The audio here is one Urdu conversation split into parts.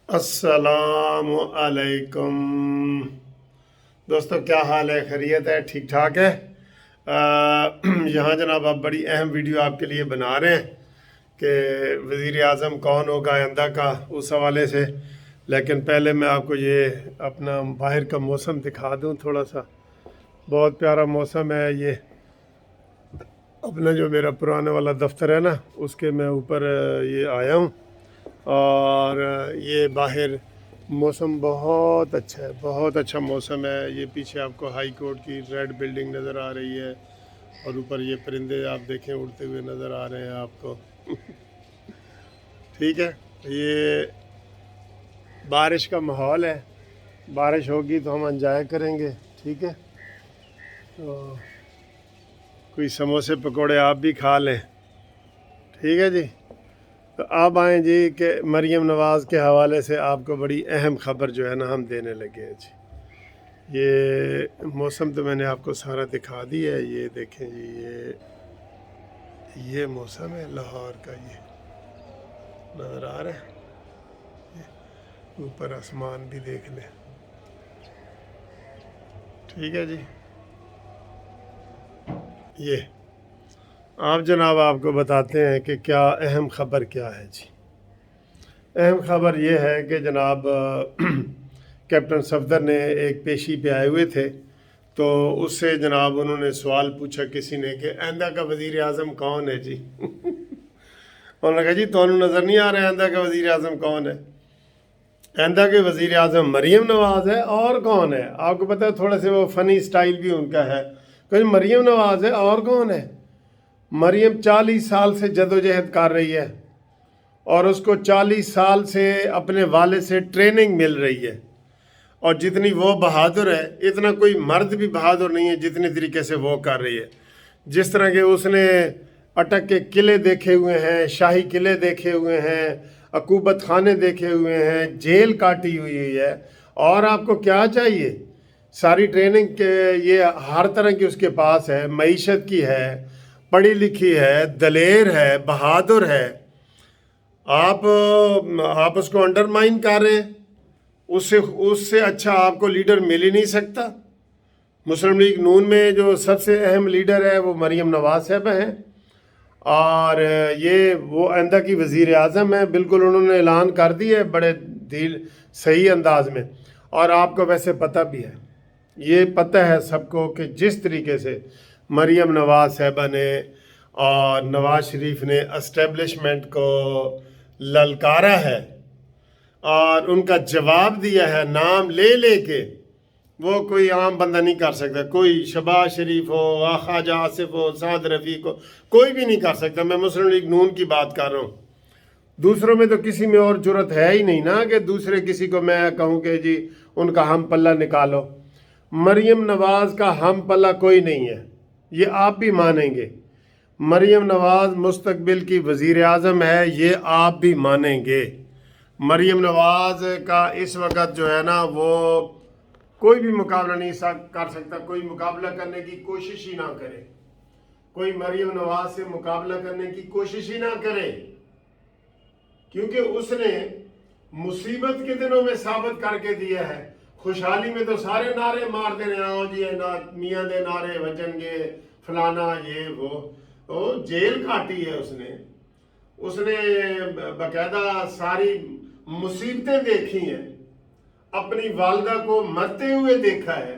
السلام علیکم دوستو، کیا حال ہے؟ خیریت ہے؟ ٹھیک ٹھاک ہے؟ یہاں جناب آپ بڑی اہم ویڈیو آپ کے لیے بنا رہے ہیں کہ وزیر اعظم کون ہوگا آئندہ کا، اس حوالے سے۔ لیکن پہلے میں آپ کو یہ اپنا باہر کا موسم دکھا دوں تھوڑا سا۔ بہت پیارا موسم ہے یہ۔ اپنا جو میرا پرانا والا دفتر ہے نا، اس کے میں اوپر یہ آیا ہوں، اور یہ باہر موسم بہت اچھا ہے، بہت اچھا موسم ہے۔ یہ پیچھے آپ کو ہائی کورٹ کی ریڈ بلڈنگ نظر آ رہی ہے، اور اوپر یہ پرندے آپ دیکھیں اڑتے ہوئے نظر آ رہے ہیں آپ کو۔ ٹھیک ہے، یہ بارش کا ماحول ہے، بارش ہوگی تو ہم انجوائے کریں گے۔ ٹھیک ہے، تو کوئی سموسے پکوڑے آپ بھی کھا لیں۔ ٹھیک ہے جی، تو آپ آئیں جی کہ مریم نواز کے حوالے سے آپ کو بڑی اہم خبر جو ہے نا ہم دینے لگے ہیں جی۔ یہ موسم تو میں نے آپ کو سارا دکھا دی ہے، یہ دیکھیں جی، یہ موسم ہے لاہور کا، یہ نظر آ رہا ہے۔ اوپر آسمان بھی دیکھ لیں۔ ٹھیک ہے جی، یہ آپ جناب آپ کو بتاتے ہیں کہ کیا اہم خبر کیا ہے جی۔ اہم خبر یہ ہے کہ جناب کیپٹن صفدر نے ایک پیشی پہ آئے ہوئے تھے، تو اس سے جناب انہوں نے سوال پوچھا کسی نے کہ آئندہ کا وزیر اعظم کون ہے جی؟ انہوں نے کہا جی تمہیں نظر نہیں آ رہا ہے آئندہ کا وزیر اعظم کون ہے؟ آئندہ کے وزیر اعظم مریم نواز ہے، اور کون ہے؟ آپ کو پتہ ہے تھوڑا سے وہ فنی سٹائل بھی ان کا ہے کہ مریم نواز ہے اور کون ہے؟ مریم 40 سال سے جدوجہد کر رہی ہے، اور اس کو 40 سال سے اپنے والد سے ٹریننگ مل رہی ہے، اور جتنی وہ بہادر ہے اتنا کوئی مرد بھی بہادر نہیں ہے جتنی طریقے سے وہ کر رہی ہے۔ جس طرح کہ اس نے اٹک کے قلعے دیکھے ہوئے ہیں، شاہی قلعے دیکھے ہوئے ہیں، عقوبت خانے دیکھے ہوئے ہیں، جیل کاٹی ہوئی ہے، اور آپ کو کیا چاہیے؟ ساری ٹریننگ کے یہ ہر طرح کی اس کے پاس ہے، معیشت کی ہے، پڑھی لکھی ہے، دلیر ہے، بہادر ہے۔ آپ اس کو انڈرمائن کر رہے ہیں۔ اس سے اچھا آپ کو لیڈر مل ہی نہیں سکتا۔ مسلم لیگ نون میں جو سب سے اہم لیڈر ہے وہ مریم نواز صاحبہ ہیں، اور یہ وہ آئندہ کی وزیر اعظم ہیں۔ بالکل انہوں نے اعلان کر دیا ہے بڑے صحیح انداز میں، اور آپ کو ویسے پتہ بھی ہے، یہ پتہ ہے سب کو کہ جس طریقے سے مریم نواز صاحبہ نے اور نواز شریف نے اسٹیبلشمنٹ کو للکارا ہے اور ان کا جواب دیا ہے نام لے لے کے، وہ کوئی عام بندہ نہیں کر سکتا۔ کوئی شہباز شریف ہو، خواجہ آصف ہو، سعد رفیق ہو، کوئی بھی نہیں کر سکتا۔ میں مسلم لیگ نون کی بات کر رہا ہوں، دوسروں میں تو کسی میں اور جرت ہے ہی نہیں نا کہ دوسرے کسی کو میں کہوں کہ جی ان کا ہم پلہ نکالو۔ مریم نواز کا ہم پلہ کوئی نہیں ہے، یہ آپ بھی مانیں گے۔ مریم نواز مستقبل کی وزیر اعظم ہے، یہ آپ بھی مانیں گے۔ مریم نواز کا اس وقت جو ہے نا وہ کوئی بھی مقابلہ نہیں کر سکتا، کوئی مقابلہ کرنے کی کوشش ہی نہ کرے، کوئی مریم نواز سے مقابلہ کرنے کی کوشش ہی نہ کرے، کیونکہ اس نے مصیبت کے دنوں میں ثابت کر کے دیا ہے۔ خوشحالی میں تو سارے نعرے مار دے رہے ہیں، جی میاں دے نعرے وجن گے، فلانا یہ وہ جیل کاٹی ہے اس نے باقاعدہ ساری مصیبتیں دیکھی ہیں، اپنی والدہ کو مرتے ہوئے دیکھا ہے،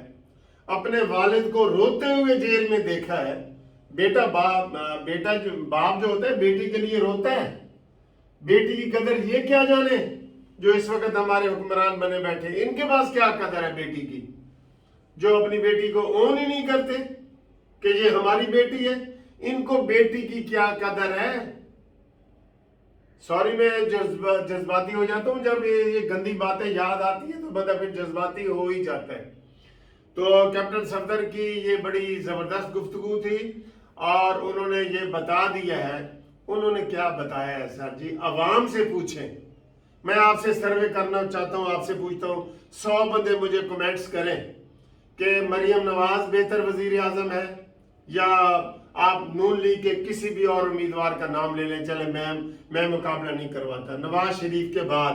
اپنے والد کو روتے ہوئے جیل میں دیکھا ہے۔ باپ جو ہوتا ہے بیٹی کے لیے روتا ہے، بیٹی کی قدر یہ کیا جانے جو اس وقت ہمارے حکمران بنے بیٹھے، ان کے پاس کیا قدر ہے بیٹی کی، جو اپنی بیٹی کو اون ہی نہیں کرتے کہ یہ ہماری بیٹی ہے۔ ان کو بیٹی کی کیا قدر ہے؟ سوری میں جذباتی ہو جاتا ہوں، جب یہ گندی باتیں یاد آتی ہیں تو بندہ پھر جذباتی ہو ہی جاتا ہے۔ تو کیپٹن صفدر کی یہ بڑی زبردست گفتگو تھی، اور انہوں نے یہ بتا دیا ہے۔ انہوں نے کیا بتایا ہے سر جی؟ عوام سے پوچھیں۔ میں آپ سے سروے کرنا چاہتا ہوں، آپ سے پوچھتا ہوں، 100 بندے مجھے کمنٹس کریں کہ مریم نواز بہتر وزیر اعظم ہے، یا آپ نون لیگ کے کسی بھی اور امیدوار کا نام لے لیں، چلیں میں مقابلہ نہیں کرواتا۔ نواز شریف کے بعد